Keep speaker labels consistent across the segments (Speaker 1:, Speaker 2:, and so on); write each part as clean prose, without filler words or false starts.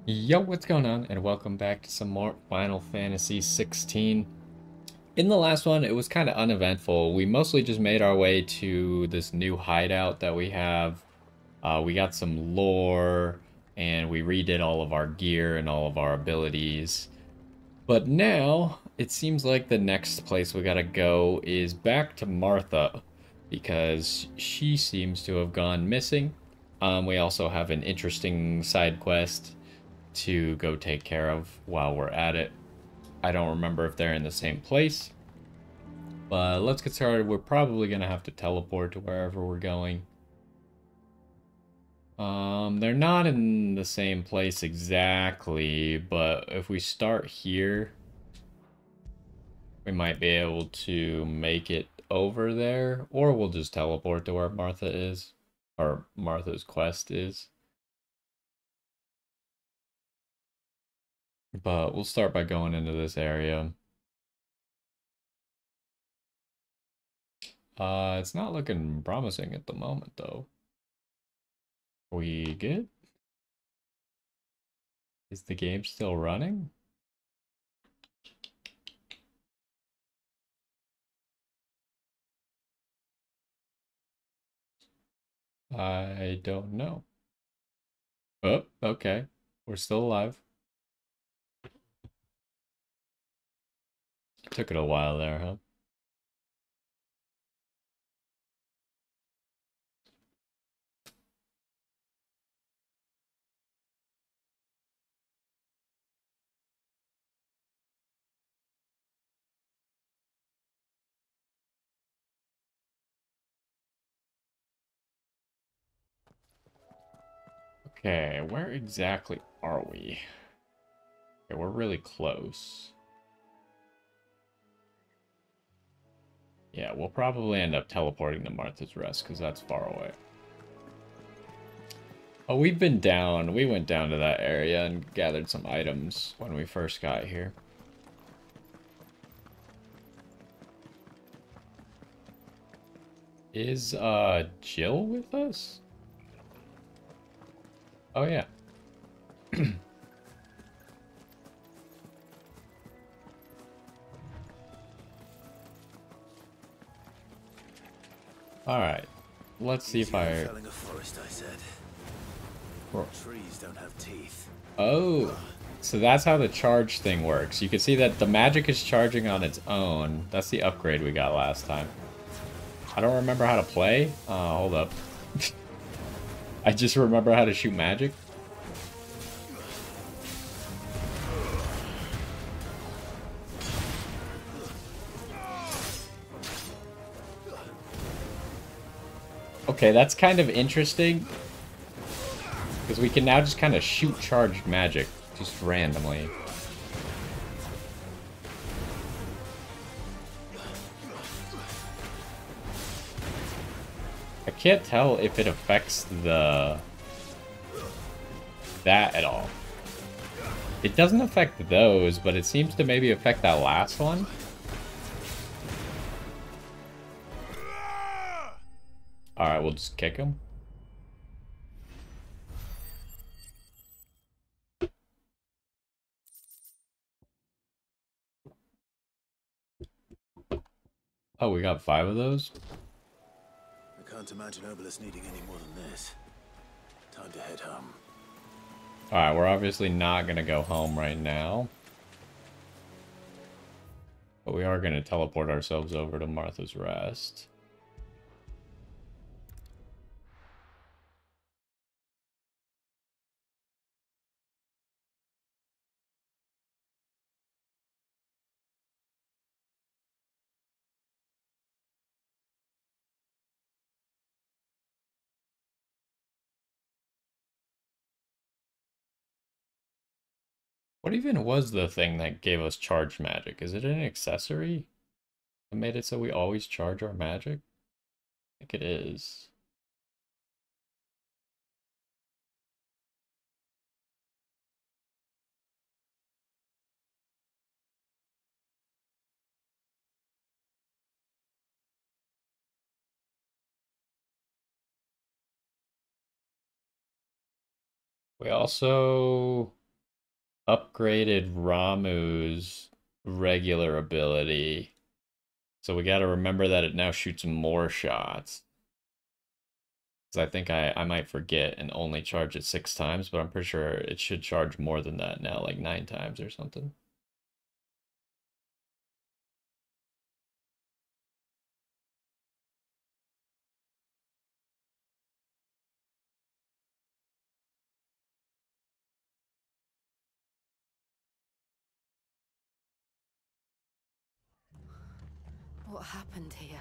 Speaker 1: Yo, what's going on? And welcome back to some more Final Fantasy 16. In the last one, it was kind of uneventful. We mostly just made our way to this new hideout that we have. We got some lore, and we redid all of our gear and all of our abilities. But now, it seems like the next place we gotta go is back to Martha, because she seems to have gone missing. We also have an interesting side quest to go take care of while we're at it. I don't remember if they're in the same place, but let's get started. We're probably going to have to teleport to wherever we're going. They're not in the same place exactly, but if we start here, we might be able to make it over there, or we'll just teleport to where Martha is, or Martha's quest is. But we'll start by going into this area. It's not looking promising at the moment, though. We good? Is the game still running? I don't know. Oh, okay. We're still alive. Took it a while there, huh? Okay, where exactly are we? Okay, we're really close. Yeah, we'll probably end up teleporting to Martha's Rest because that's far away. Oh, we've been down. We went down to that area and gathered some items when we first got here. Is Jill with us? Oh yeah. All right. Let's see if
Speaker 2: Easier than
Speaker 1: I.
Speaker 2: felling a forest, I said. Trees don't have teeth.
Speaker 1: Oh, so that's how the charge thing works. You can see that the magic is charging on its own. That's the upgrade we got last time. I don't remember how to play. Hold up. I just remember how to shoot magic. Okay, that's kind of interesting. Because we can now just kind of shoot charged magic. Just randomly. I can't tell if it affects that at all. It doesn't affect those, but it seems to maybe affect that last one. Alright, we'll just kick him. Oh, we got 5 of those?
Speaker 2: I can't imagine Obelisk needing any more than this. Time to head home.
Speaker 1: Alright, we're obviously not going to go home right now. But we are going to teleport ourselves over to Martha's Rest. What even was the thing that gave us charged magic? Is it an accessory that made it so we always charge our magic? I think it is. We also upgraded Ramuh's regular ability. So we got to remember that it now shoots more shots. Because I think I might forget and only charge it 6 times, but I'm pretty sure it should charge more than that now, like 9 times or something.
Speaker 3: What happened here?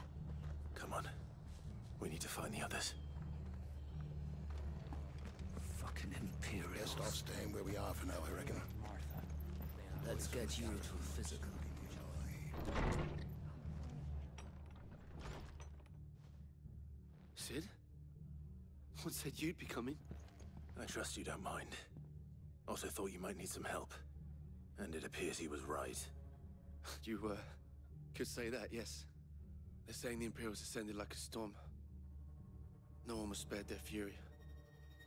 Speaker 2: Come on. We need to find the others.
Speaker 4: Fucking Imperials.
Speaker 5: Best off staying where we are for now, I reckon.
Speaker 4: Let's get you to a physical.
Speaker 6: Sid? What said you'd be coming?
Speaker 2: I trust you don't mind. Also thought you might need some help. And it appears he was right.
Speaker 6: You, could say that, yes. They're saying the Imperials ascended like a storm. No one was spared their fury.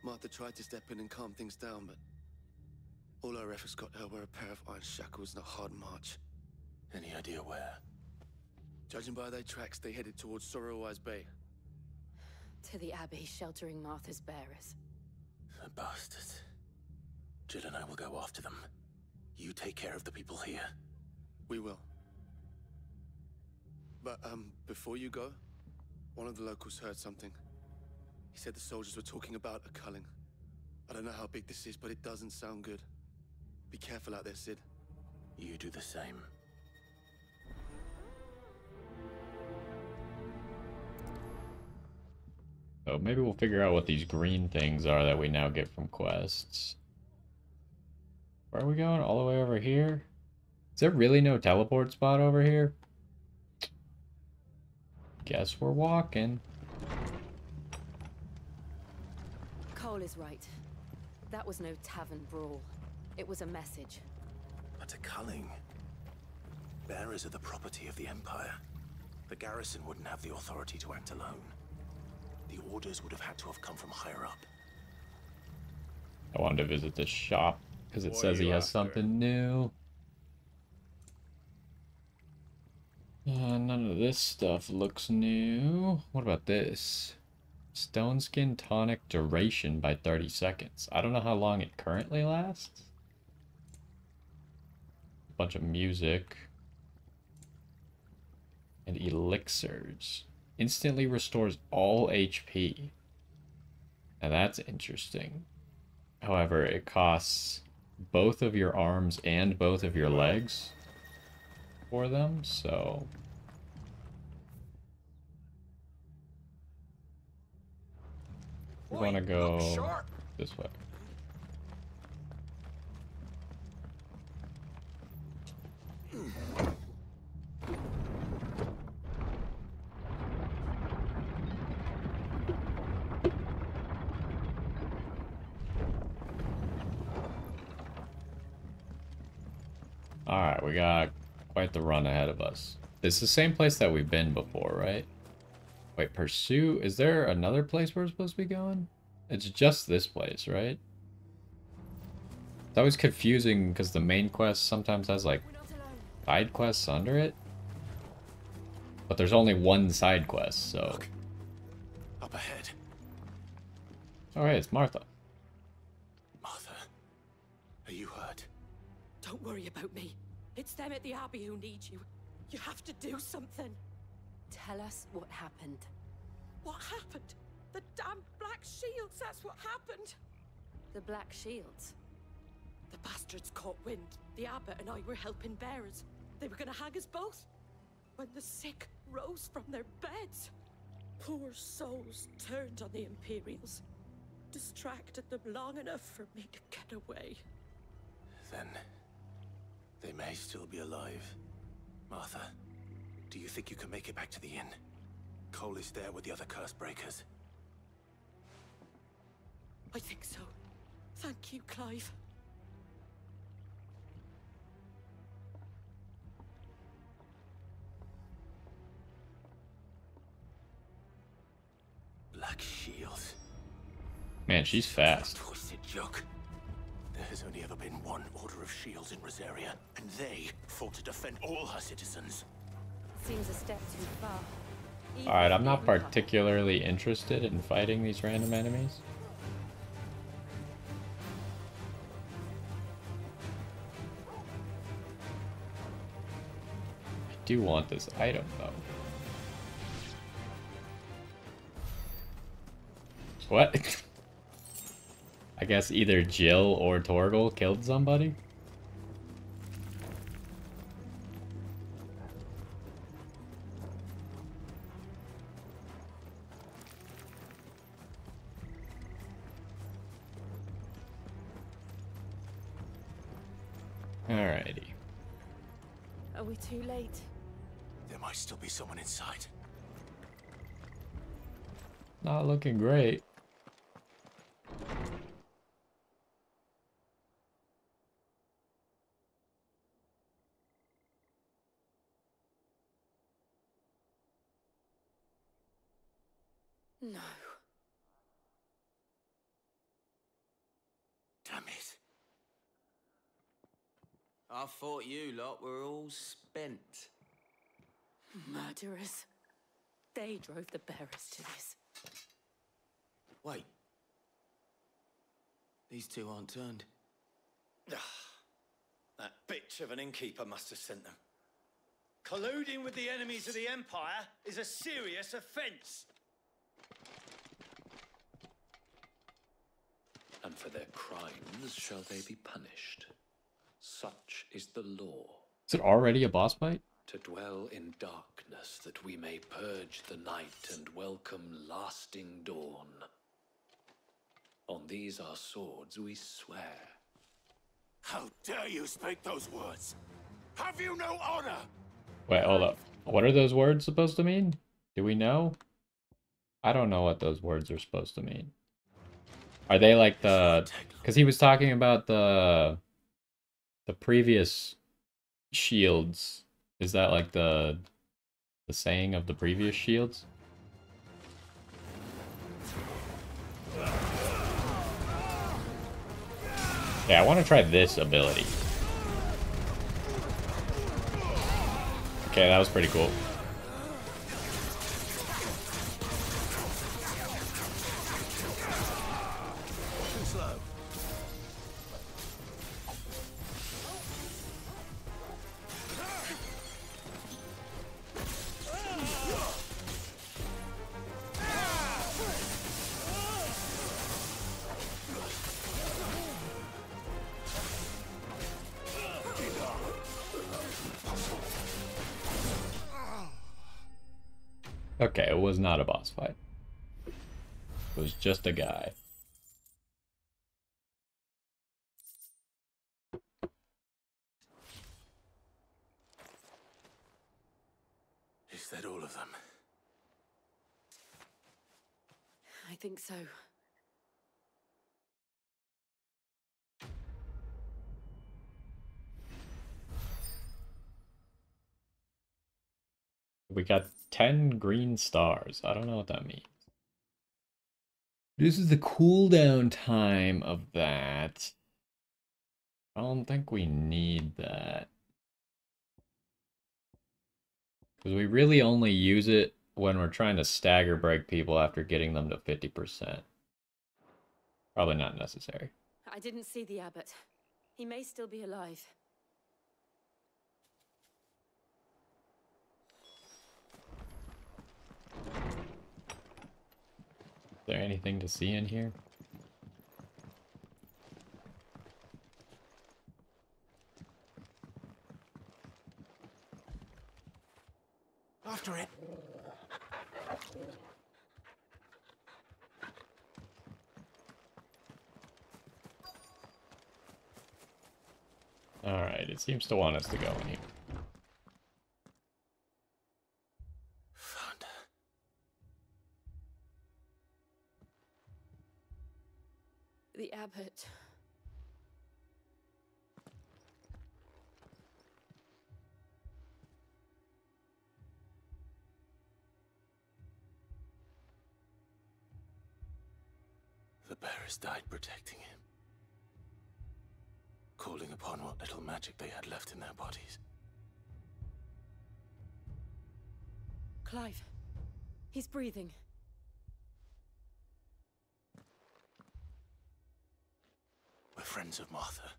Speaker 6: Martha tried to step in and calm things down, but all our efforts got her were a pair of iron shackles and a hard march.
Speaker 2: Any idea where?
Speaker 6: Judging by their tracks, they headed towards Sorrowwise Bay.
Speaker 3: To the Abbey sheltering Martha's bearers.
Speaker 2: The bastards. Jill and I will go after them. You take care of the people here.
Speaker 6: We will. But, before you go, one of the locals heard something. He said the soldiers were talking about a culling. I don't know how big this is, but it doesn't sound good. Be careful out there, Sid.
Speaker 2: You do the same.
Speaker 1: So maybe we'll figure out what these green things are that we now get from quests. Where are we going? All the way over here? Is there really no teleport spot over here? Guess we're walking.
Speaker 3: Cole is right. That was no tavern brawl. It was a message.
Speaker 2: But a culling. Bearers are the property of the Empire. The garrison wouldn't have the authority to act alone. The orders would have had to have come from higher up.
Speaker 1: I wanted to visit this shop because it
Speaker 2: What
Speaker 1: says
Speaker 2: are
Speaker 1: he
Speaker 2: you
Speaker 1: has
Speaker 2: after?
Speaker 1: something new. None of this stuff looks new. What about this? Stone Skin Tonic duration by 30 seconds. I don't know how long it currently lasts. Bunch of music. And elixirs. Instantly restores all HP. Now that's interesting. However, it costs both of your arms and both of your legs for them, so... We're gonna go this way. Alright, we got quite the run ahead of us. It's the same place that we've been before, right? Wait, pursue? Is there another place we're supposed to be going? It's just this place, right? It's always confusing because the main quest sometimes has like side quests under it. But there's only one side quest, so...
Speaker 2: Look. Up ahead.
Speaker 1: Alright, it's Martha.
Speaker 2: Martha, are you hurt?
Speaker 7: Don't worry about me. It's them at the Abbey who need you. You have to do something.
Speaker 3: Tell us what happened.
Speaker 7: What happened? The damn Black Shields, that's what happened.
Speaker 3: The Black Shields.
Speaker 7: The bastards caught wind. The Abbot and I were helping bearers. They were gonna hang us both. When the sick rose from their beds. Poor souls turned on the Imperials. Distracted them long enough for me to get away.
Speaker 2: Then... they may still be alive. Martha, do you think you can make it back to the inn? Cole is there with the other curse breakers.
Speaker 7: I think so. Thank you, Clive.
Speaker 2: Black Shields.
Speaker 1: Man, she's fast.
Speaker 2: Twisted joke. They're There's only ever been one Order of Shields in Rosaria, and they fought to defend all her citizens.
Speaker 3: Seems a step too far. Even
Speaker 1: Alright,
Speaker 3: for
Speaker 1: I'm
Speaker 3: the
Speaker 1: not
Speaker 3: Empire.
Speaker 1: particularly interested in fighting these random enemies. I do want this item, though. What? I guess either Jill or Torgal killed somebody? Alrighty.
Speaker 3: Are we too late?
Speaker 2: There might still be someone inside.
Speaker 1: Not looking great.
Speaker 3: No.
Speaker 2: Damn it.
Speaker 4: I thought you lot were all spent.
Speaker 3: Murderers. They drove the bearers to this.
Speaker 4: Wait. These two aren't turned.
Speaker 8: That bitch of an innkeeper must have sent them. Colluding with the enemies of the Empire is a serious offense.
Speaker 9: And for their crimes shall they be punished. Such is the law.
Speaker 1: Is it already a boss fight?
Speaker 9: To dwell in darkness, that we may purge the night and welcome lasting dawn. On these our swords we swear.
Speaker 2: How dare you speak those words? Have you no honor?
Speaker 1: Wait, hold up. What are those words supposed to mean? Do we know? I don't know what those words are supposed to mean. Are they like the... Because he was talking about the previous shields. Is that like the saying of the previous shields? Yeah, I want to try this ability. Okay, that was pretty cool.
Speaker 2: Too slow.
Speaker 1: Okay, it was not a boss fight. It was just a guy.
Speaker 2: Is that all of them?
Speaker 3: I think so.
Speaker 1: We got 10 green stars. I don't know what that means. This is the cooldown time of that. I don't think we need that. Because we really only use it when we're trying to stagger break people after getting them to 50%. Probably not necessary.
Speaker 3: I didn't see the abbot. He may still be alive.
Speaker 1: Is there anything to see in here?
Speaker 2: After it.
Speaker 1: Alright, it seems to want us to go in here.
Speaker 2: Found
Speaker 3: The abbot.
Speaker 2: The bearers died protecting him. calling upon what little magic they had left in their bodies.
Speaker 3: Clive. He's breathing.
Speaker 2: We're friends of Martha.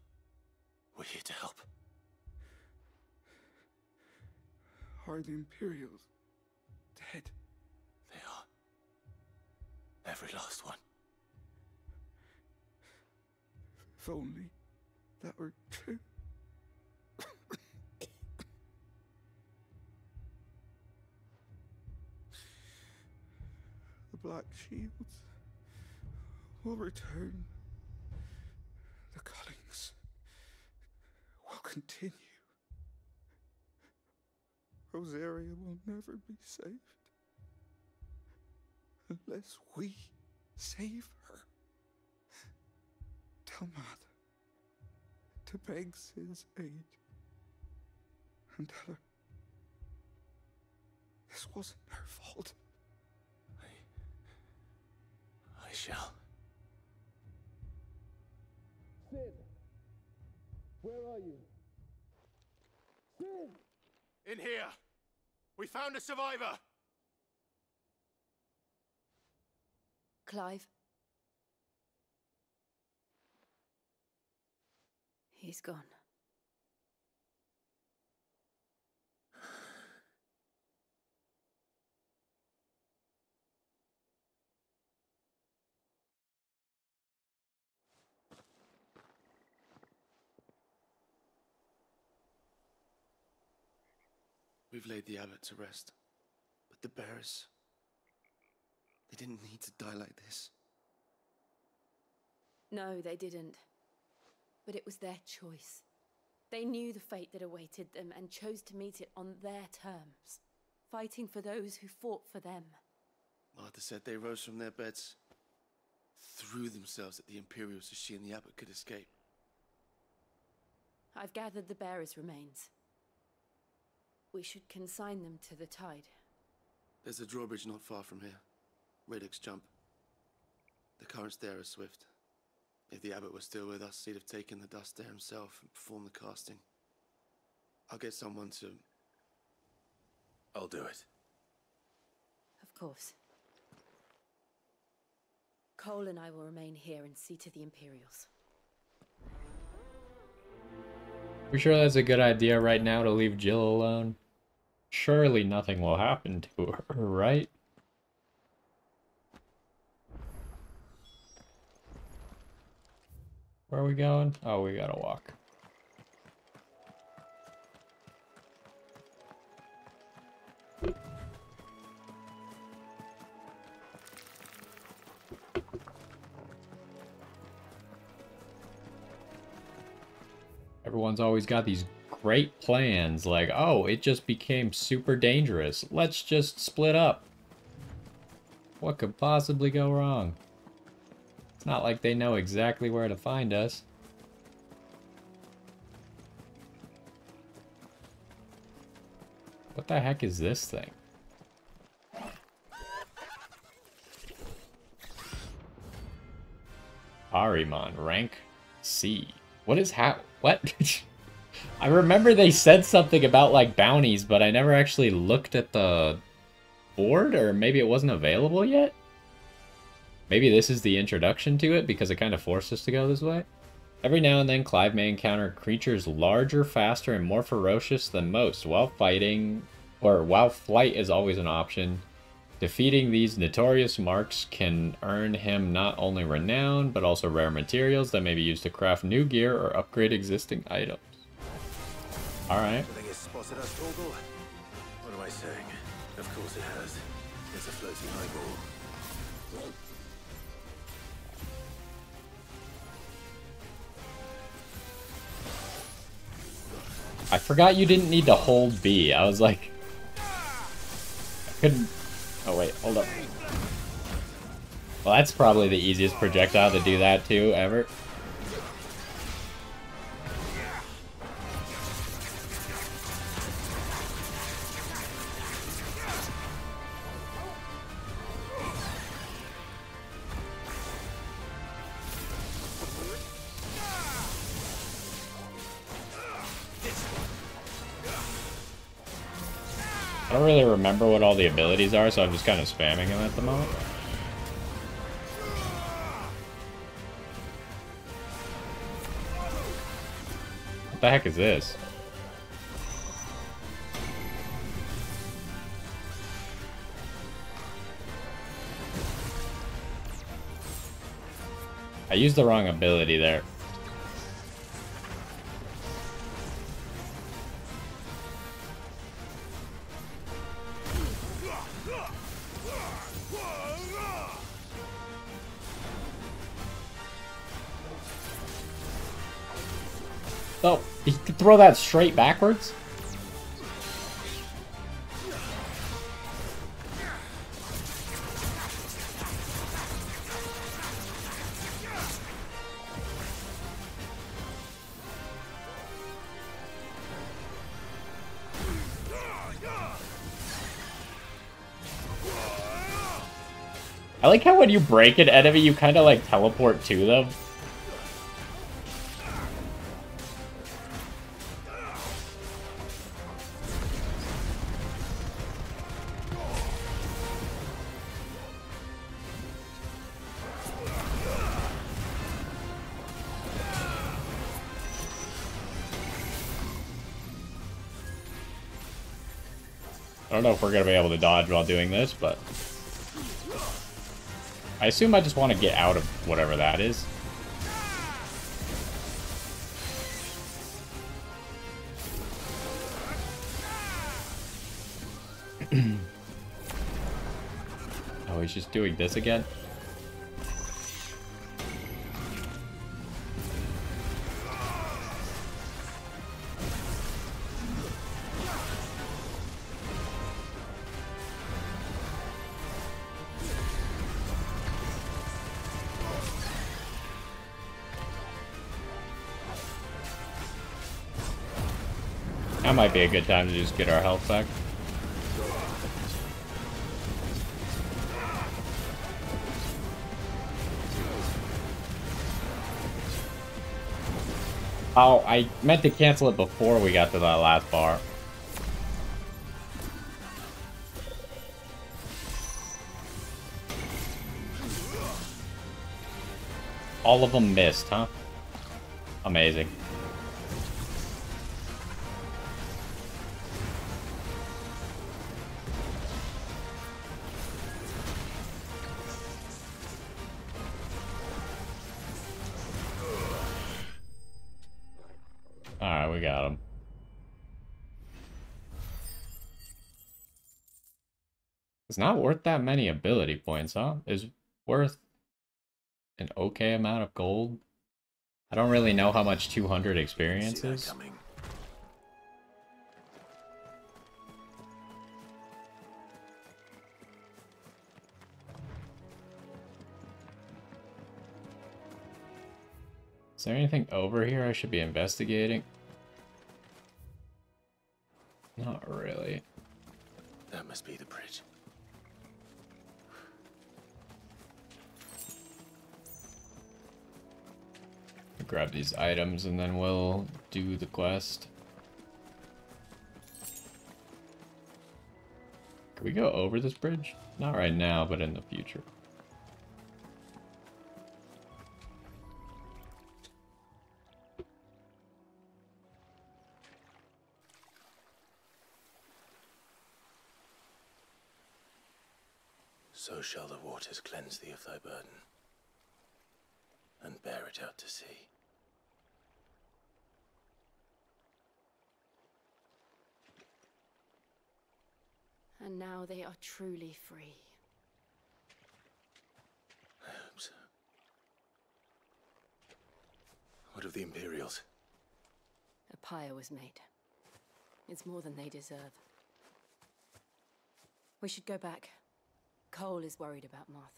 Speaker 2: We're here to help.
Speaker 6: Are the Imperials dead?
Speaker 2: They are. Every last one.
Speaker 6: If only that were true. The Black Shields will return. The Cullings will continue. Rosaria will never be saved unless we save her. Tell Mother to beg Sid's aid and tell her this wasn't her fault.
Speaker 2: I shall.
Speaker 6: Sid! Where are you? Sid!
Speaker 2: In here! We found a survivor!
Speaker 3: Clive. He's gone.
Speaker 6: We've laid the abbot to rest, but the bearers, they didn't need to die like this.
Speaker 3: No, they didn't. But it was their choice. They knew the fate that awaited them and chose to meet it on their terms, fighting for those who fought for them.
Speaker 6: Martha said they rose from their beds, threw themselves at the Imperials so she and the abbot could escape.
Speaker 3: I've gathered the bearers' remains. We should consign them to the tide.
Speaker 6: There's a drawbridge not far from here. Radix Jump. The currents there are swift. If the abbot was still with us, he'd have taken the dust there himself and performed the casting. I'll get someone to...
Speaker 2: I'll do it.
Speaker 3: Of course. Cole and I will remain here and see to the Imperials.
Speaker 1: You sure that's a good idea right now to leave Jill alone? Surely nothing will happen to her, right? Where are we going? Oh, we gotta walk. Everyone's always got these great plans, like, oh, it just became super dangerous. Let's just split up. What could possibly go wrong? It's not like they know exactly where to find us. What the heck is this thing? Ahriman, rank C. What is what? I remember they said something about like bounties, but I never actually looked at the board, or maybe it wasn't available yet? Maybe this is the introduction to it because it kind of forced us to go this way? Every now and then, Clive may encounter creatures larger, faster, and more ferocious than most while fighting, or while flight is always an option. Defeating these notorious marks can earn him not only renown, but also rare materials that may be used to craft new gear or upgrade existing items. Alright.
Speaker 2: Think it's spotted us, Torgal? What am I saying? Of course it has. It's a floating eyeball.
Speaker 1: I forgot you didn't need to hold B. I was like... I couldn't... Oh wait, hold up. Well, that's probably the easiest projectile to do that too, ever. I don't really remember what all the abilities are, so I'm just kind of spamming them at the moment. What the heck is this? I used the wrong ability there. Oh, he could throw that straight backwards? I like how when you break an enemy, you kind of like teleport to them. I don't know if we're going to be able to dodge while doing this, but I assume I just want to get out of whatever that is. Oh, he's just doing this again? That might be a good time to just get our health back. Oh, I meant to cancel it before we got to that last bar. All of them missed, huh? Amazing. Alright, we got him. It's not worth that many ability points, huh? It's worth an okay amount of gold. I don't really know how much 200 experience is. Is there anything over here I should be investigating? Not really.
Speaker 2: That must be the bridge.
Speaker 1: I'll grab these items and then we'll do the quest. Can we go over this bridge? Not right now, but in the future.
Speaker 2: So shall the waters cleanse thee of thy burden, and bear it out to sea.
Speaker 3: And now they are truly free.
Speaker 2: I hope so. What of the Imperials?
Speaker 3: A pyre was made. It's more than they deserve. We should go back. Cole is worried about Martha.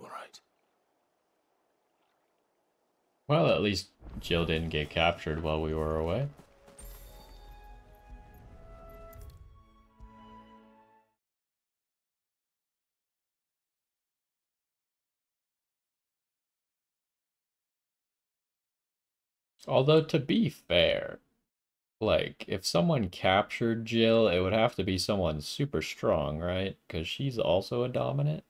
Speaker 2: All right.
Speaker 1: Well, at least Jill didn't get captured while we were away. Although, to be fair, Like, if someone captured Jill, it would have to be someone super strong, right? Because she's also a dominant.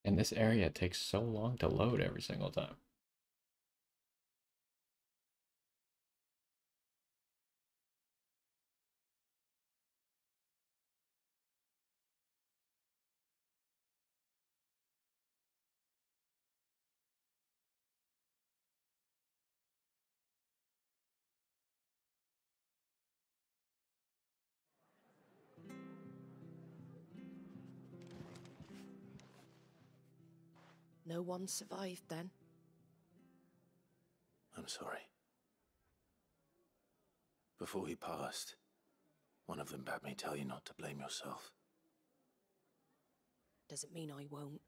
Speaker 1: And this area takes so long to load every single time.
Speaker 7: No one survived then?
Speaker 2: I'm sorry. Before he passed, one of them bade me tell you not to blame yourself.
Speaker 7: Doesn't mean I won't.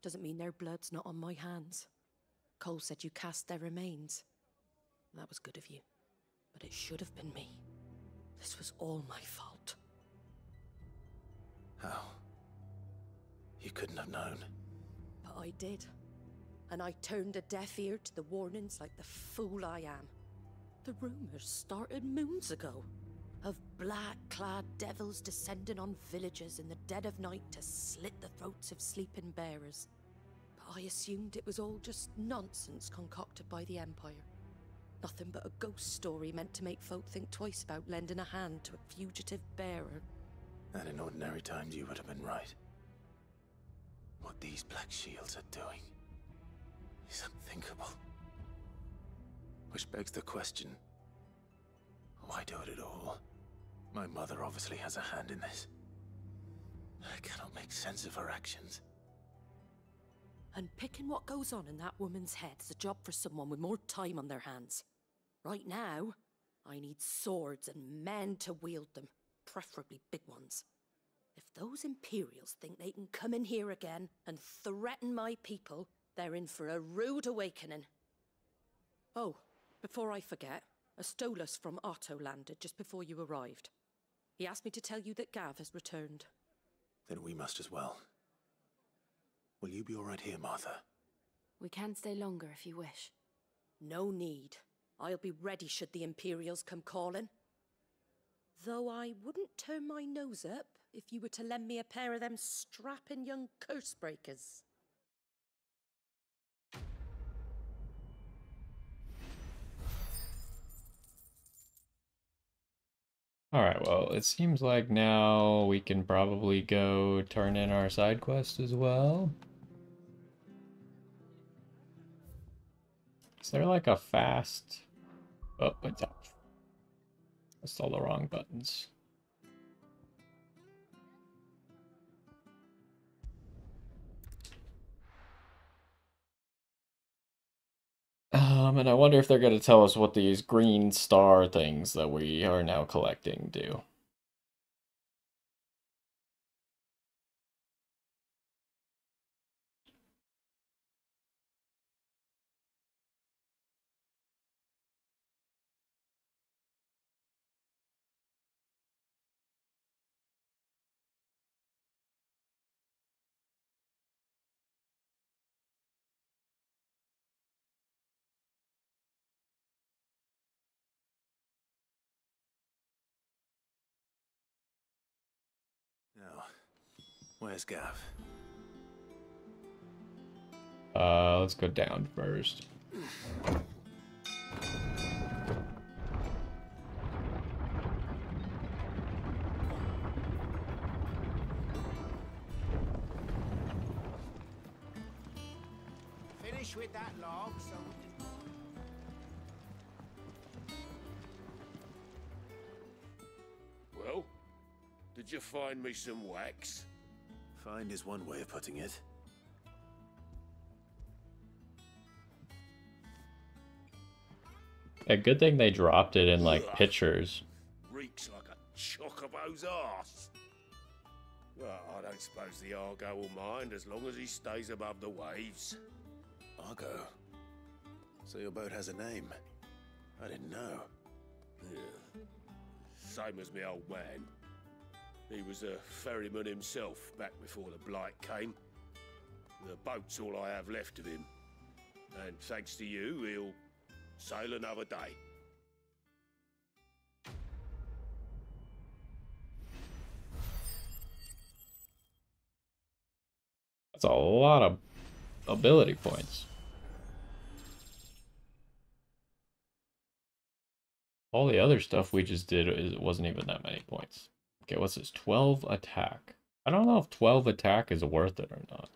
Speaker 7: Doesn't mean their blood's not on my hands. Cole said you cast their remains. That was good of you. But it should have been me. This was all my fault.
Speaker 2: How? You couldn't have known.
Speaker 7: But I did. And I turned a deaf ear to the warnings like the fool I am. The rumors started moons ago. Of black-clad devils descending on villages in the dead of night to slit the throats of sleeping bearers. But I assumed it was all just nonsense concocted by the Empire. Nothing but a ghost story meant to make folk think twice about lending a hand to a fugitive bearer.
Speaker 2: And in ordinary times you would have been right. What these Black Shields are doing is unthinkable. Which begs the question, why do it at all? My mother obviously has a hand in this. I cannot make sense of her actions.
Speaker 7: And picking what goes on in that woman's head is a job for someone with more time on their hands. Right now, I need swords and men to wield them, preferably big ones. If those Imperials think they can come in here again and threaten my people, they're in for a rude awakening. Oh, before I forget, a Stolas from Otto landed just before you arrived. He asked me to tell you that Gav has returned.
Speaker 2: Then we must as well. Will you be all right here, Martha?
Speaker 3: We can stay longer if you wish.
Speaker 7: No need. I'll be ready should the Imperials come calling. Though I wouldn't turn my nose up if you were to lend me a pair of them strapping young curse breakers.
Speaker 1: Alright, well, it seems like now we can probably go turn in our side quest as well. Is there like a fast... Oh, it's up. That's all the wrong buttons. And I wonder if they're going to tell us what these green star things that we are now collecting do.
Speaker 2: Now, where's Gav?
Speaker 1: Let's go down first.
Speaker 10: Finish with that log, so
Speaker 11: Did you find me some wax?
Speaker 2: Find is one way of putting it.
Speaker 1: A good thing they dropped it in like pictures.
Speaker 11: Reeks like a chocobo's arse. Well, I don't suppose the Argo will mind as long as he stays above the waves.
Speaker 2: Argo? So your boat has a name? I didn't know.
Speaker 11: Yeah. Same as me old man. He was a ferryman himself back before the Blight came. The boat's all I have left of him. And thanks to you, he'll sail another day.
Speaker 1: That's a lot of ability points. All the other stuff we just did, it wasn't even that many points. Okay, what's this? 12 attack. I don't know if 12 attack is worth it or not.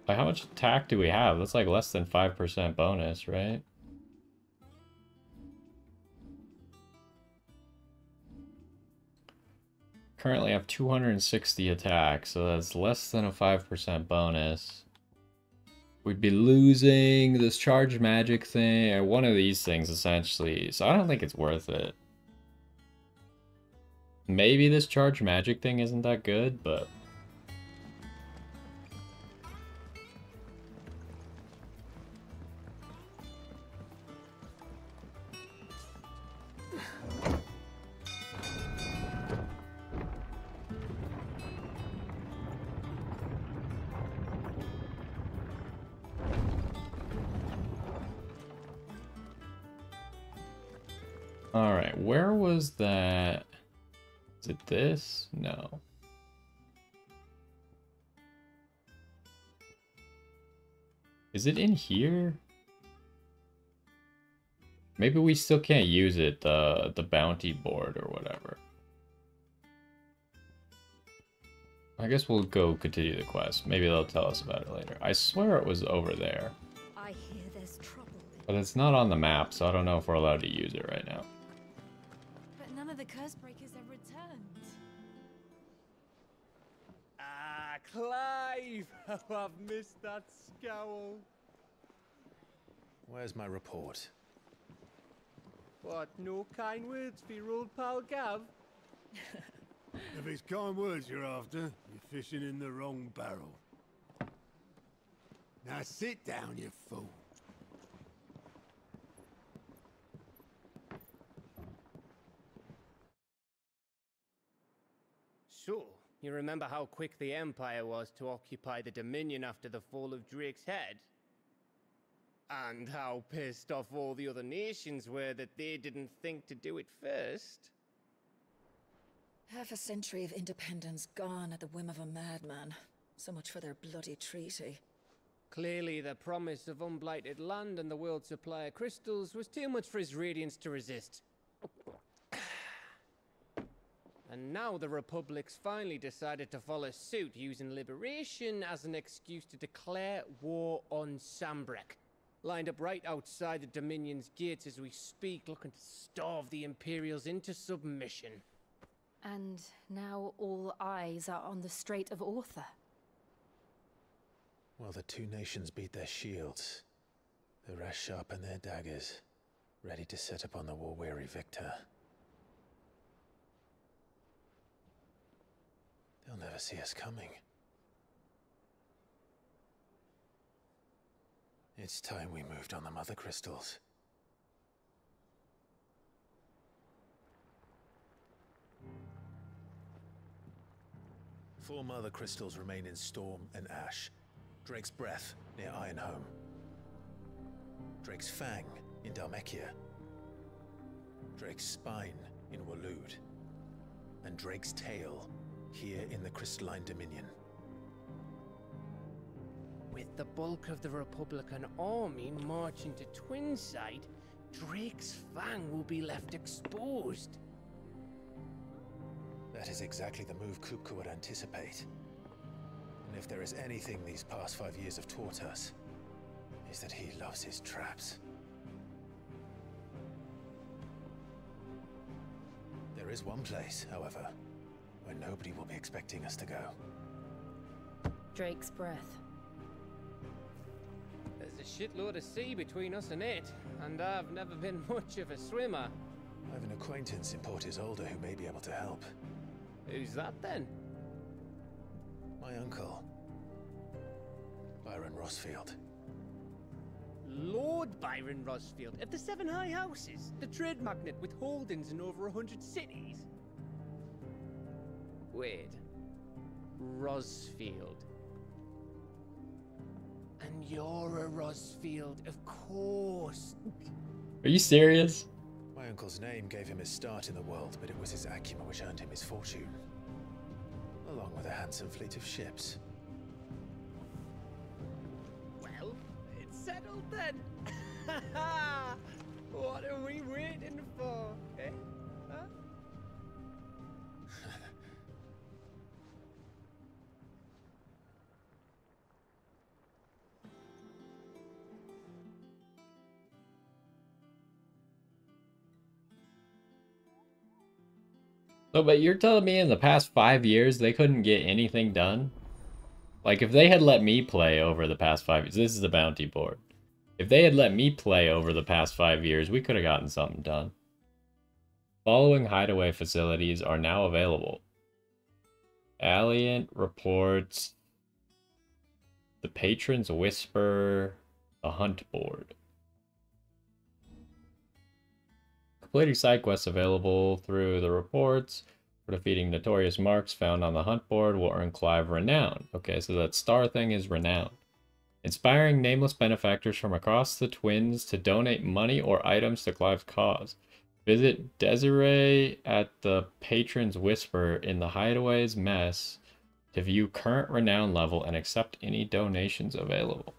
Speaker 1: Like, how much attack do we have? That's like less than 5% bonus, right? Currently I have 260 attack, so that's less than a 5% bonus. We'd be losing this charge magic thing, or one of these things essentially, so I don't think it's worth it. Maybe this charge magic thing isn't that good, but... Alright, where was that? Is it this? No. Is it in here? Maybe we still can't use it, the bounty board or whatever. I guess we'll go continue the quest. Maybe they'll tell us about it later. I swear it was over there.
Speaker 7: I hear there's trouble.
Speaker 1: But it's not on the map, so I don't know if we're allowed to use it right now.
Speaker 3: But none of the curse breakers have returned.
Speaker 12: Ah, Clive! How I've missed that scowl.
Speaker 2: Where's my report?
Speaker 12: What, no kind words for your old pal Gav?
Speaker 5: If it's kind words you're after, you're fishing in the wrong barrel. Now sit down, you fool.
Speaker 12: So, you remember how quick the Empire was to occupy the Dominion after the fall of Drake's Head? And how pissed off all the other nations were that they didn't think to do it first?
Speaker 13: Half a century of independence gone at the whim of a madman. So much for their bloody treaty.
Speaker 12: Clearly, the promise of unblighted land and the world's supply of crystals was too much for his radiance to resist. And now the Republic's finally decided to follow suit, using liberation as an excuse to declare war on Sambrek. Lined up right outside the Dominion's gates as we speak, looking to starve the Imperials into submission.
Speaker 3: And now all eyes are on the Strait of Author.
Speaker 2: Well, the two nations beat their shields. The rest sharpen their daggers, ready to set upon the war-weary victor. They'll never see us coming. It's time we moved on the Mother Crystals. Four Mother Crystals remain in Storm and Ash. Drake's Breath near Ironhome. Drake's Fang in Dhalmekia. Drake's Spine in Waloed. And Drake's Tail here in the Crystalline Dominion.
Speaker 12: With the bulk of the Republican army marching to Twinside, Drake's Fang will be left exposed.
Speaker 2: That is exactly the move Kupka would anticipate. And if there is anything these past 5 years have taught us, is that he loves his traps. There is one place, however, where nobody will be expecting us to go.
Speaker 3: Drake's breath.
Speaker 12: There's a shitload of sea between us and it, and I've never been much of a swimmer.
Speaker 2: I have an acquaintance in Port Isolde who may be able to help.
Speaker 12: Who's that then?
Speaker 2: My uncle, Byron Rosfield.
Speaker 12: Lord Byron Rosfield of the Seven High Houses, the trade magnate with holdings in over 100 cities. Wait, Rosfield. And you're a Rosfield, of course.
Speaker 1: Are you serious?
Speaker 2: My uncle's name gave him his start in the world, but it was his acumen which earned him his fortune, along with a handsome fleet of ships.
Speaker 12: Well, it's settled then. What are we waiting for, eh? Huh?
Speaker 1: So, but you're telling me in the past 5 years they couldn't get anything done? Like, if they had let me play over the past 5 years, this is the bounty board. If they had let me play over the past 5 years, we could have gotten something done. Following hideaway facilities are now available. Alliant reports the Patron's Whisper, the Hunt Board. Completing side quests available through the reports for defeating notorious marks found on the Hunt Board will earn Clive renown. Okay, so that star thing is renown. Inspiring nameless benefactors from across the Twins to donate money or items to Clive's cause. Visit Desiree at the Patron's Whisper in the Hideaway's Mess to view current renown level and accept any donations available.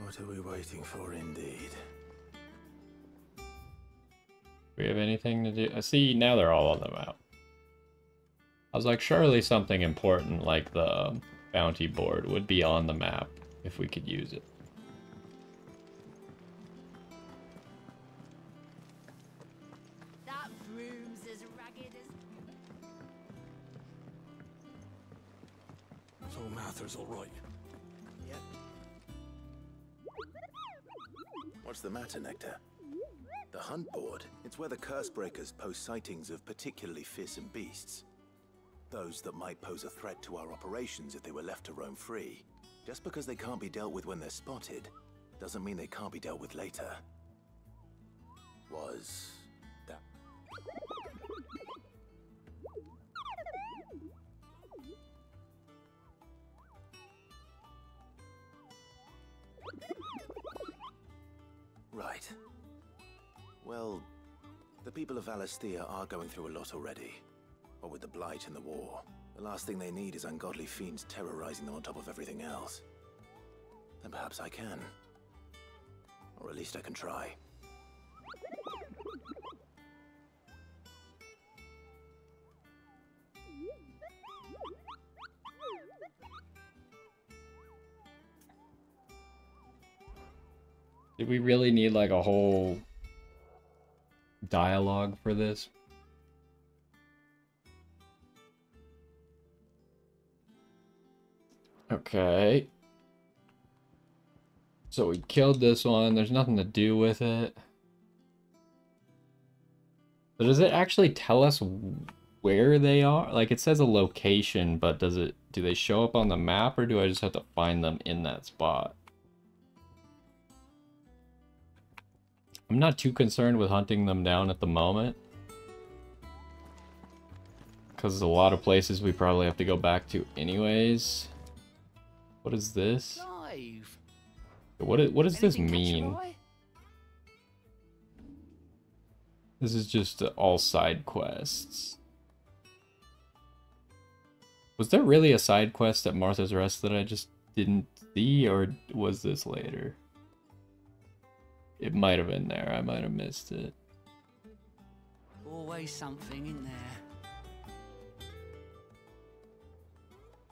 Speaker 2: What are we waiting for, indeed?
Speaker 1: Do we have anything to do? See, now they're all on the map. I was like, surely something important like the bounty board would be on the map if we could use it.
Speaker 14: That room's as ragged as...
Speaker 5: So Mather's all right.
Speaker 14: Yep.
Speaker 2: What's the matter, Nectar? The Hunt Board. It's where the Cursebreakers post sightings of particularly fearsome beasts. Those that might pose a threat to our operations if they were left to roam free. Just because they can't be dealt with when they're spotted, doesn't mean they can't be dealt with later. Was that... Right. Well, the people of Valisthea are going through a lot already. But with the Blight and the war, the last thing they need is ungodly fiends terrorizing them on top of everything else. Then perhaps I can. Or at least I can try.
Speaker 1: Did we really need like a whole dialogue for this? Okay. So we killed this one. There's nothing to do with it. So does it actually tell us where they are? Like it says a location, but do they show up on the map or do I just have to find them in that spot? I'm not too concerned with hunting them down at the moment. Because there's a lot of places we probably have to go back to anyways. What is this?
Speaker 14: Clive.
Speaker 1: What does this
Speaker 14: Anything catch your
Speaker 1: mean?
Speaker 14: eye?
Speaker 1: This is just all side quests. Was there really a side quest at Martha's Rest that I just didn't see, or was this later? It might have been there. I might have missed it.
Speaker 14: Always something in there.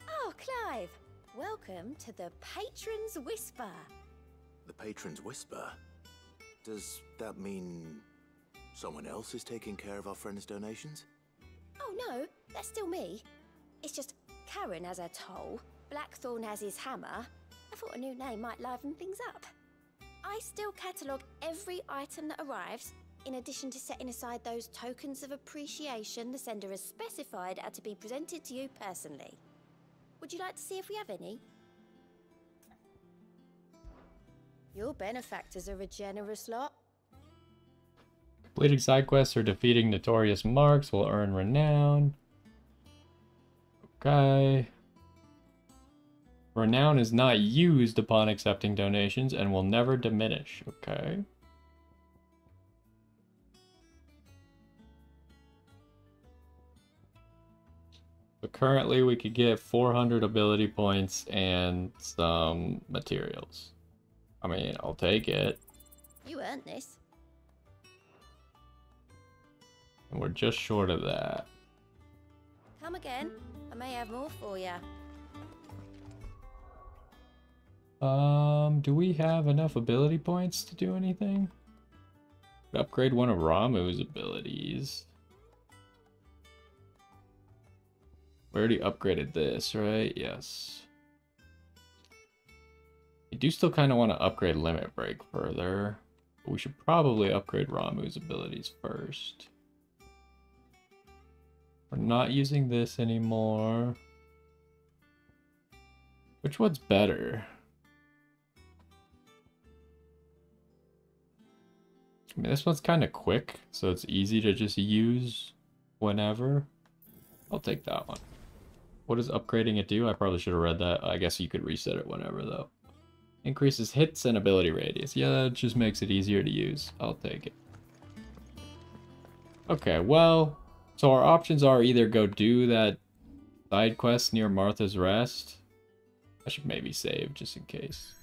Speaker 15: Oh, Clive. Welcome to the Patron's Whisper.
Speaker 2: The Patron's Whisper? Does that mean someone else is taking care of our friends' donations?
Speaker 15: Oh no, that's still me. It's just Karen has her toll, Blackthorn has his hammer. I thought a new name might liven things up. I still catalogue every item that arrives, in addition to setting aside those tokens of appreciation the sender has specified are to be presented to you personally. Would you like to see if we have any? Your benefactors are a generous lot.
Speaker 1: Completing side quests or defeating notorious marks will earn renown. Okay. Renown is not used upon accepting donations and will never diminish. Okay. So currently we could get 400 ability points and some materials. I mean, I'll take it.
Speaker 15: You earned this.
Speaker 1: And we're just short of that.
Speaker 15: Come again. I may have more for you.
Speaker 1: Do we have enough ability points to do anything? Upgrade one of Ramuh's abilities. We already upgraded this, right? Yes. I do still kind of want to upgrade Limit Break further. But we should probably upgrade Ramuh's abilities first. We're not using this anymore. Which one's better? I mean, this one's kind of quick, so it's easy to just use whenever. I'll take that one. What does upgrading it do? I probably should have read that. I guess you could reset it whenever, though. Increases hits and ability radius. Yeah, that just makes it easier to use. I'll take it. Okay, well, so our options are either go do that side quest near Martha's Rest. I should maybe save just in case.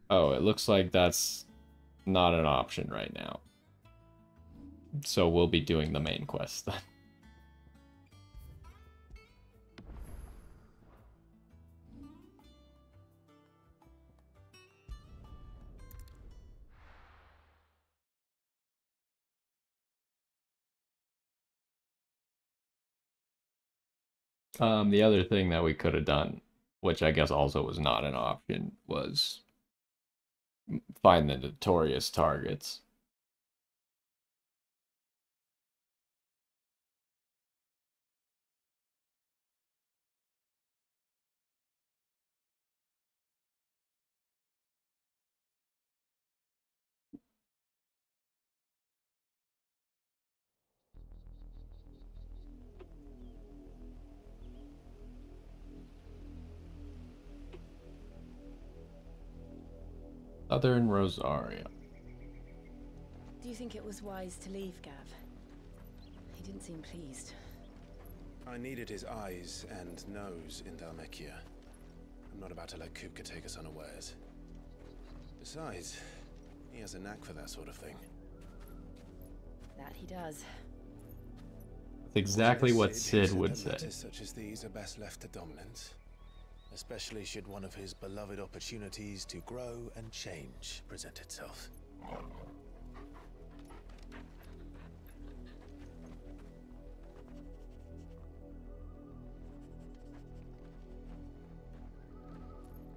Speaker 1: Oh, it looks like that's not an option right now. So we'll be doing the main quest then. The other thing that we could have done, which I guess also was not an option, was find the notorious targets. Southern Rosaria.
Speaker 3: Do you think it was wise to leave, Gav? He didn't seem pleased.
Speaker 16: I needed his eyes and nose in Dhalmekia. I'm not about to let Kupka take us unawares. Besides, he has a knack for that sort of thing.
Speaker 3: That he does.
Speaker 1: That's exactly what Sid would say.
Speaker 16: Matters such as these are best left to dominance. Especially should one of his beloved opportunities to grow and change present itself.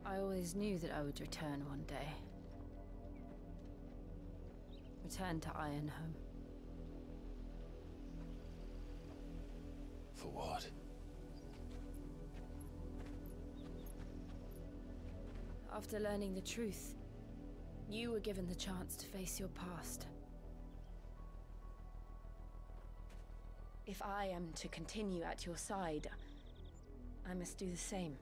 Speaker 3: I always knew that I would return one day. Return to Ironhome.
Speaker 16: For what?
Speaker 3: After learning the truth, you were given the chance to face your past. If I am to continue at your side, I must do the same.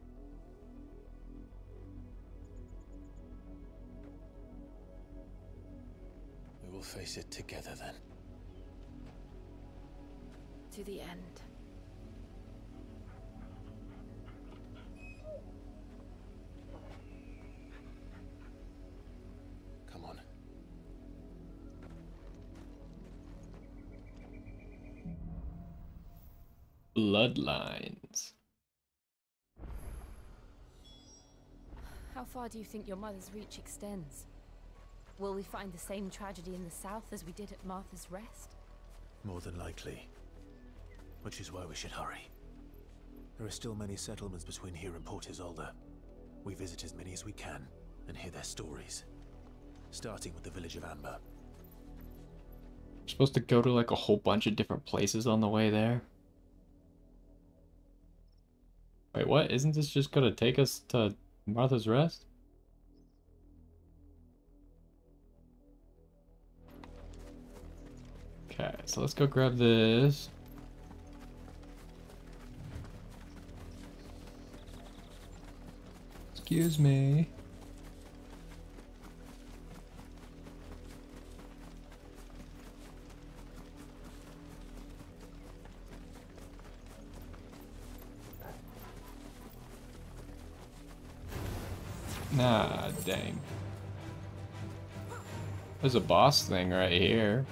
Speaker 16: We will face it together then.
Speaker 3: To the end.
Speaker 16: Come on.
Speaker 1: Bloodlines.
Speaker 3: How far do you think your mother's reach extends? Will we find the same tragedy in the south as we did at Martha's Rest?
Speaker 2: More than likely. Which is why we should hurry. There are still many settlements between here and Port Isolde. We visit as many as we can and hear their stories. Starting with the village of Amber.
Speaker 1: We're supposed to go to like a whole bunch of different places on the way there. Wait, what? Isn't this just gonna take us to Martha's Rest? Okay, so let's go grab this. Excuse me. Nah, dang. There's a boss thing right here.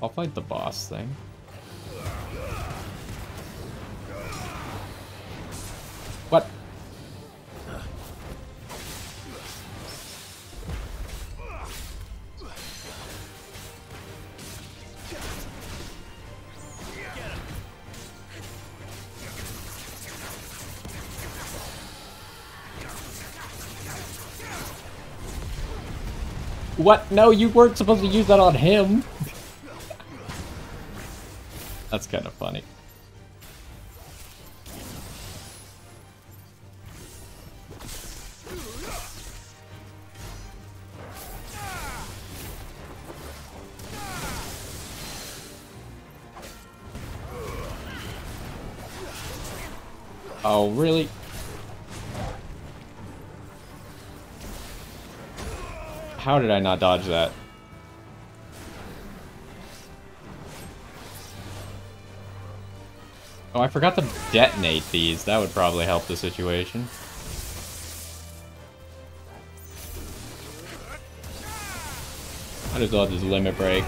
Speaker 1: I'll fight the boss thing. What? What? No, you weren't supposed to use that on him. That's kind of funny. Oh, really? How did I not dodge that? Oh, I forgot to detonate these. That would probably help the situation. Might as well just limit break.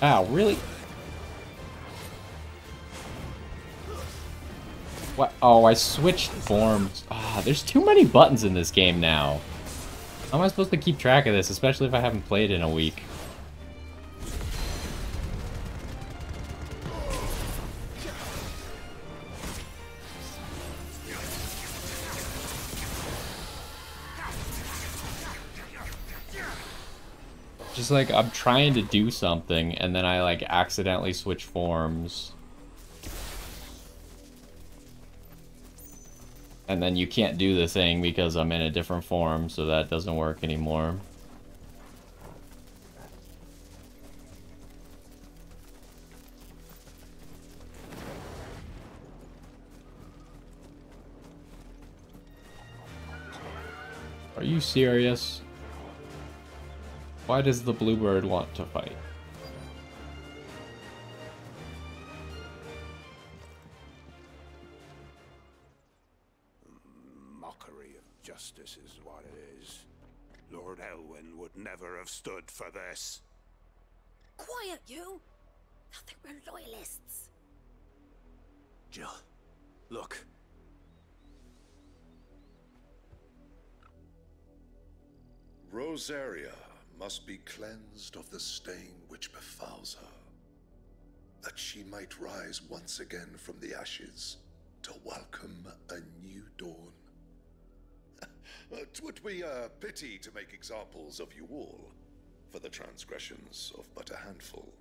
Speaker 1: Ow, really? What? Oh, I switched forms. Ah, there's too many buttons in this game now. How am I supposed to keep track of this, especially if I haven't played in a week? Just like, I'm trying to do something, and then I like accidentally switch forms. And then you can't do the thing because I'm in a different form, so that doesn't work anymore. Are you serious? Why does the bluebird want to fight?
Speaker 11: Mockery of justice is what it is. Lord Elwyn would never have stood for this.
Speaker 15: Quiet, you! I think we're loyalists.
Speaker 2: Jill, look.
Speaker 17: Rosaria must be cleansed of the stain which befouls her, that she might rise once again from the ashes to welcome a new dawn. 'Twould be a pity to make examples of you all for the transgressions of but a handful.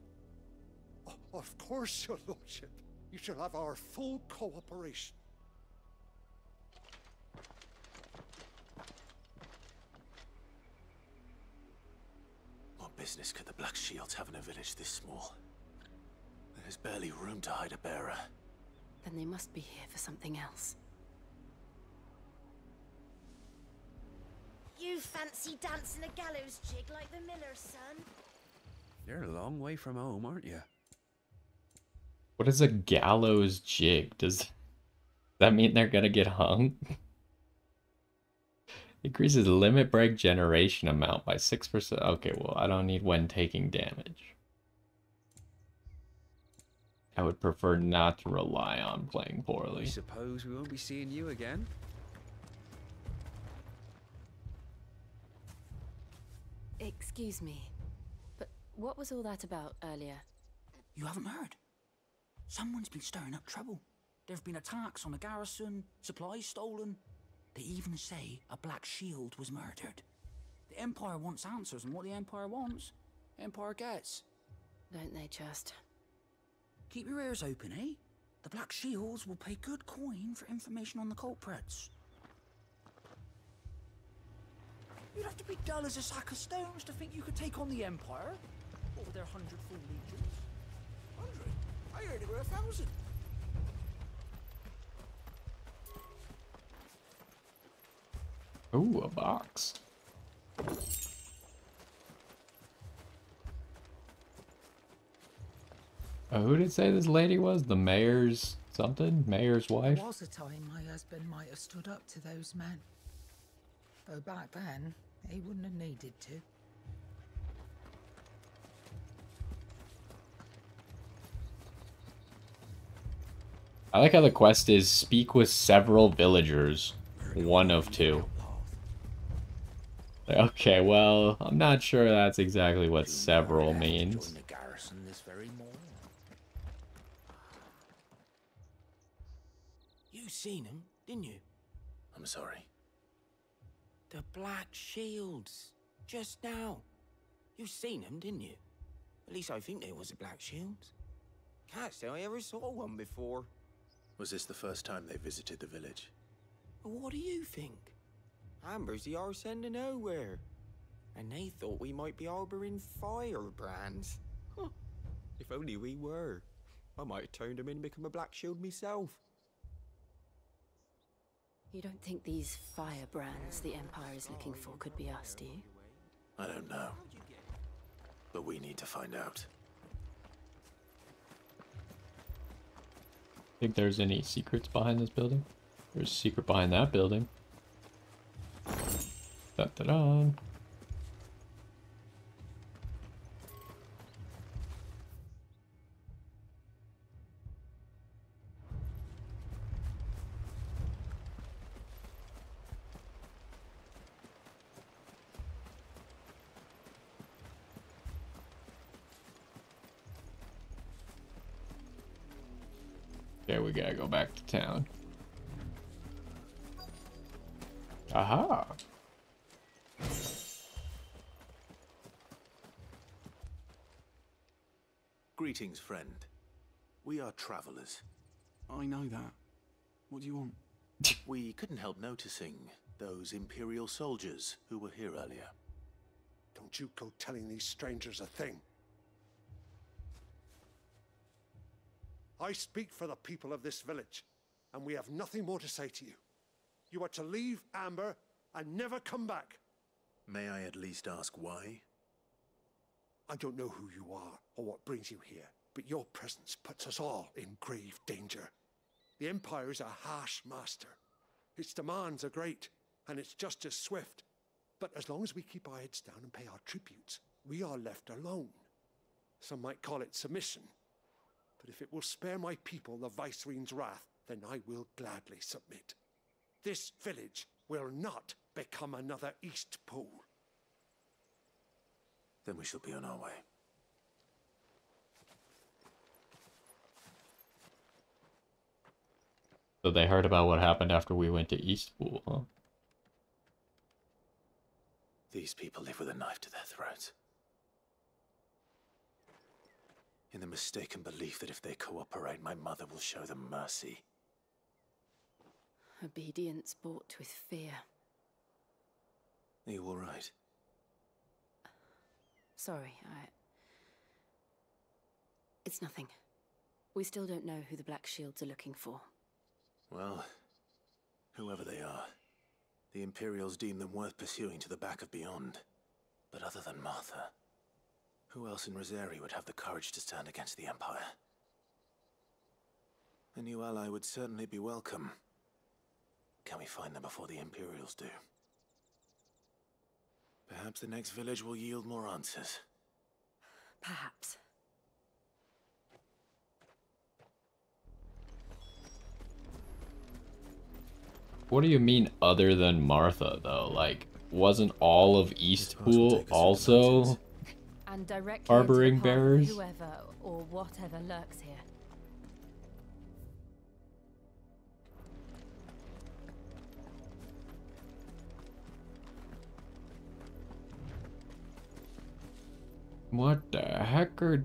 Speaker 10: Of course, your lordship. You shall have our full cooperation.
Speaker 2: What business could the Black Shields have in a village this small? There's barely room to hide a bearer.
Speaker 3: Then they must be here for something else.
Speaker 15: You fancy dancing a gallows jig like the miller's son?
Speaker 16: You're a long way from home, aren't you?
Speaker 1: What is a gallows jig? Does that mean they're gonna get hung? Increases limit break generation amount by 6%. Okay, well, I don't need when taking damage. I would prefer not to rely on playing
Speaker 18: I
Speaker 1: poorly.
Speaker 18: suppose we won't be seeing you again.
Speaker 3: Excuse me, but what was all that about earlier?
Speaker 14: You haven't heard? Someone's been stirring up trouble. There have been attacks on the garrison, supplies stolen. They even say a Black Shield was murdered. The Empire wants answers, and what the Empire wants, Empire gets.
Speaker 3: Don't they just?
Speaker 14: Keep your ears open, eh? The Black Shields will pay good coin for information on the culprits. You'd have to be dull as a sack of stones to think you could take on the Empire. What with their 100 full legions? 100? I heard it were 1,000.
Speaker 1: Ooh, a box. Who did it say this lady was? The mayor's something? Mayor's wife?
Speaker 19: There was a time my husband might have stood up to those men. Though back then, he wouldn't have needed to.
Speaker 1: I like how the quest is speak with several villagers. One of two. Okay, well, I'm not sure that's exactly what several means.
Speaker 4: The garrison this very morning. You seen him, didn't you?
Speaker 2: I'm sorry.
Speaker 4: The Black Shields. Just now. You seen them, didn't you? At least I think there was a Black Shields. Can't say I ever saw one before.
Speaker 2: Was this the first time they visited the village?
Speaker 4: What do you think? Amber's the arse end of nowhere. And they thought we might be harboring firebrands. Huh. If only we were. I might have turned them in and become a Black Shield myself.
Speaker 3: You don't think these firebrands the Empire is looking for could be us, do you?
Speaker 2: I don't know. But we need to find out.
Speaker 1: Think there's any secrets behind this building? There's a secret behind that building. Da-da-da. Okay, we gotta go back to town. Aha!
Speaker 2: Greetings, friend. We are travelers.
Speaker 20: I know that. What do you want?
Speaker 2: We couldn't help noticing those Imperial soldiers who were here earlier.
Speaker 10: Don't you go telling these strangers a thing. I speak for the people of this village, and we have nothing more to say to you. You are to leave Amber and never come back.
Speaker 2: May I at least ask why?
Speaker 10: I don't know who you are or what brings you here, but your presence puts us all in grave danger. The Empire is a harsh master. Its demands are great, and its justice swift. But as long as we keep our heads down and pay our tributes, we are left alone. Some might call it submission. But if it will spare my people the Viceroy's wrath, then I will gladly submit. This village will not become another Eastpool.
Speaker 2: Then we shall be on our way.
Speaker 1: So they heard about what happened after we went to Eastpool, huh?
Speaker 2: These people live with a knife to their throats. In the mistaken belief that if they cooperate, my mother will show them mercy.
Speaker 3: Obedience bought with fear.
Speaker 2: Are you all right?
Speaker 3: Sorry, It's nothing. We still don't know who the Black Shields are looking for.
Speaker 2: Well, whoever they are, the Imperials deem them worth pursuing to the back of beyond. But other than Martha, who else in Rosari would have the courage to stand against the Empire? A new ally would certainly be welcome. Can we find them before the Imperials do? Perhaps the next village will yield more answers.
Speaker 3: Perhaps.
Speaker 1: What do you mean other than Martha, though? Like, wasn't all of Eastpool also
Speaker 3: And direct
Speaker 1: harboring bearers?
Speaker 3: whoever or whatever lurks here.
Speaker 1: What the heck are...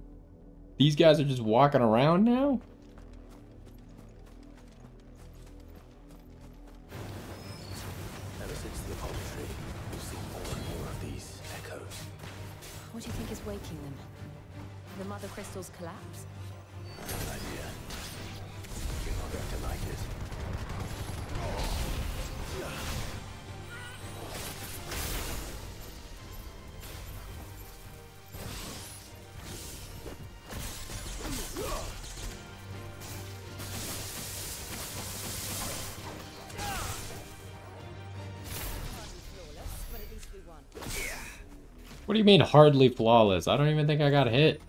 Speaker 1: These guys are just walking around now?
Speaker 2: Ever since the apple tree, we've seen more and more of these echoes.
Speaker 3: What do you think is waking them? The mother crystal's collapse?
Speaker 2: I have an idea. You're not going to like it.
Speaker 1: What do you mean hardly flawless? I don't even think I got hit.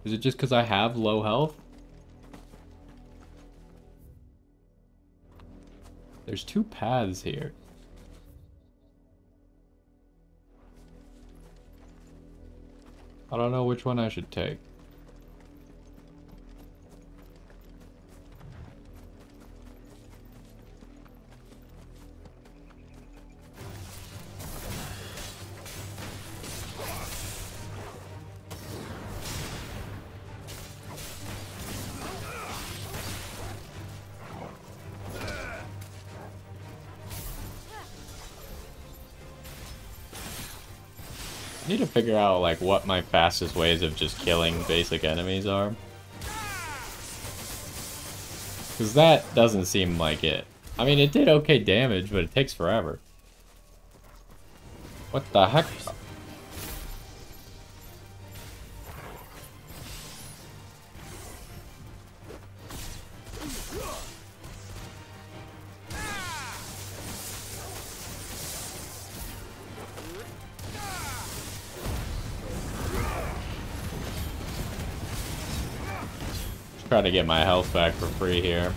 Speaker 1: Is it just because I have low health? There's two paths here. I don't know which one I should take. I need to figure out like what my fastest ways of just killing basic enemies are. Because that doesn't seem like it. I mean, it did okay damage, but it takes forever. What the heck? Try to get my health back for free here.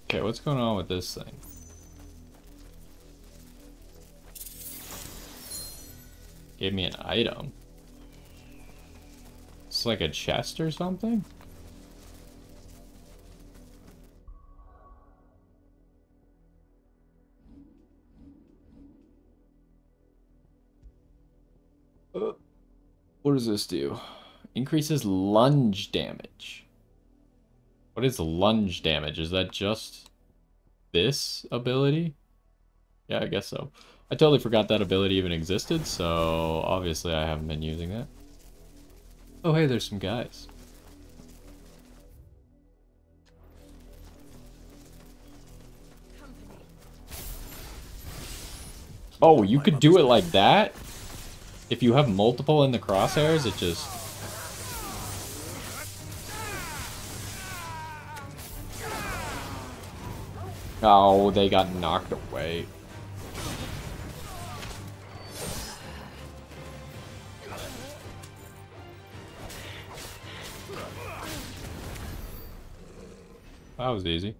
Speaker 1: Okay, what's going on with this thing? Gave me an item. It's like a chest or something? What does this do? Increases lunge damage. What is lunge damage? Is that just this ability? Yeah, I guess so. I totally forgot that ability even existed, so obviously I haven't been using that. Oh, hey, there's some guys. Oh, you could do it like that? If you have multiple in the crosshairs, it just... Oh, they got knocked away. That was easy.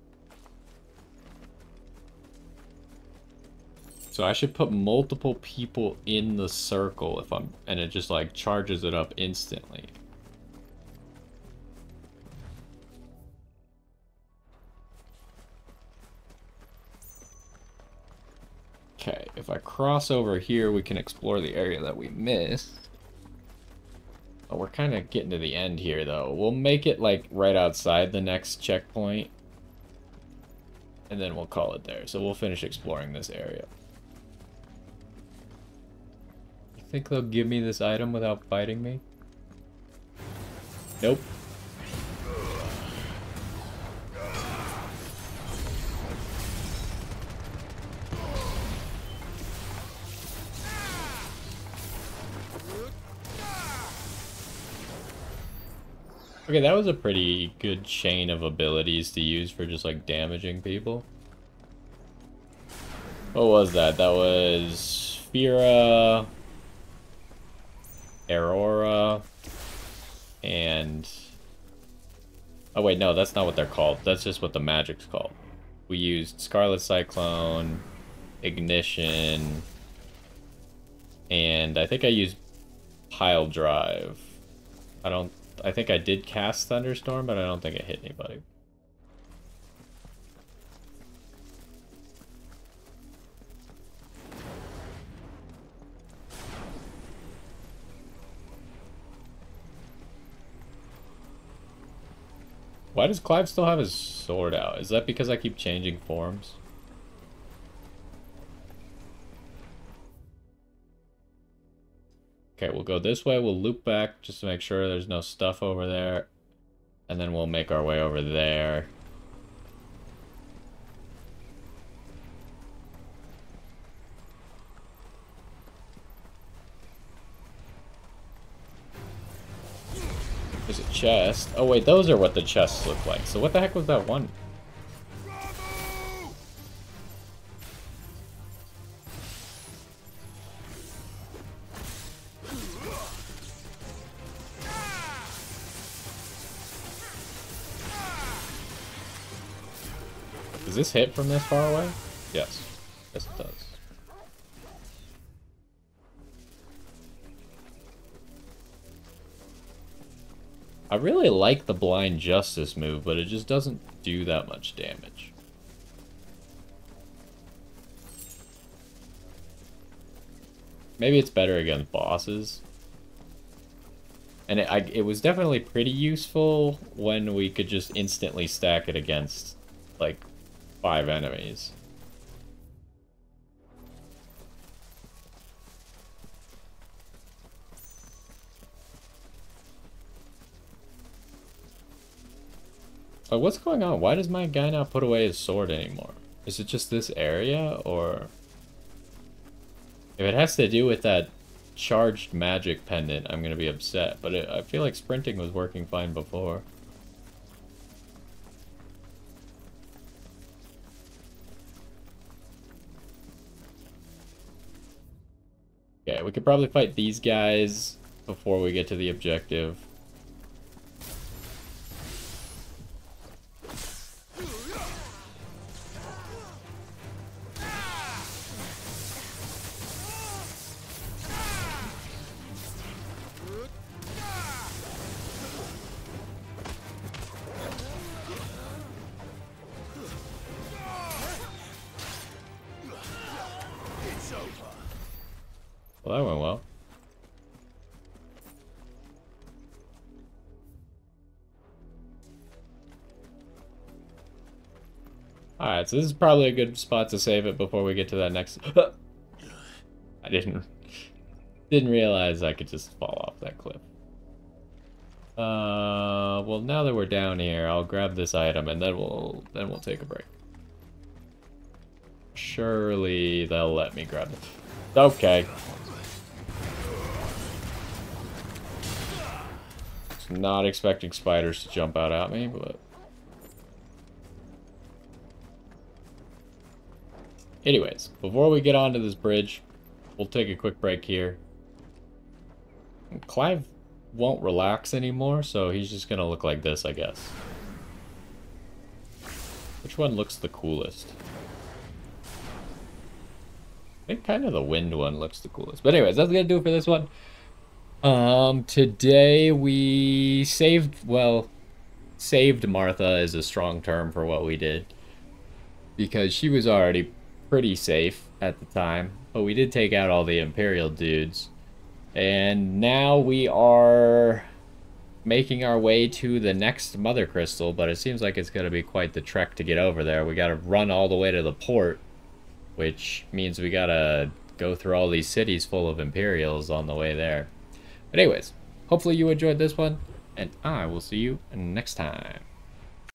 Speaker 1: So I should put multiple people in the circle if I'm, and it just like charges it up instantly. Okay, if I cross over here, we can explore the area that we missed. Oh, we're kind of getting to the end here, though. We'll make it like right outside the next checkpoint, and then we'll call it there. So we'll finish exploring this area. Think they'll give me this item without fighting me? Nope. Okay, that was a pretty good chain of abilities to use for just like damaging people. What was that? That was Fira, Aurora, and... Oh wait, no, that's not what they're called. That's just what the magic's called. We used Scarlet Cyclone, Ignition, and I think I used Pile Drive. I think I did cast Thunderstorm, but I don't think it hit anybody. Why does Clive still have his sword out? Is that because I keep changing forms? Okay, we'll go this way. We'll loop back just to make sure there's no stuff over there. And then we'll make our way over there. There's a chest. Oh wait, those are what the chests look like. So what the heck was that one? Does this hit from this far away? Yes. Yes, it does. I really like the Blind Justice move, but it just doesn't do that much damage. Maybe it's better against bosses. And it was definitely pretty useful when we could just instantly stack it against, like, 5 enemies. Oh, what's going on? Why does my guy not put away his sword anymore? Is it just this area, or... If it has to do with that charged magic pendant, I'm gonna be upset. But I feel like sprinting was working fine before. Okay, we could probably fight these guys before we get to the objective. Well, that went well. Alright, so this is probably a good spot to save it before we get to that next... I didn't realize I could just fall off that cliff. Well, now that we're down here, I'll grab this item and then we'll take a break. Surely they'll let me grab it. Okay. Not expecting spiders to jump out at me, but... Anyways, before we get onto this bridge, we'll take a quick break here. Clive won't relax anymore, so he's just gonna look like this, I guess. Which one looks the coolest? I think kind of the wind one looks the coolest. But anyways, that's gonna do it for this one. Today we saved Martha is a strong term for what we did. Because she was already pretty safe at the time. But we did take out all the Imperial dudes. And now we are making our way to the next Mother Crystal. But it seems like it's going to be quite the trek to get over there. We got to run all the way to the port. Which means we got to go through all these cities full of Imperials on the way there. But anyways, hopefully you enjoyed this one, and I will see you next time.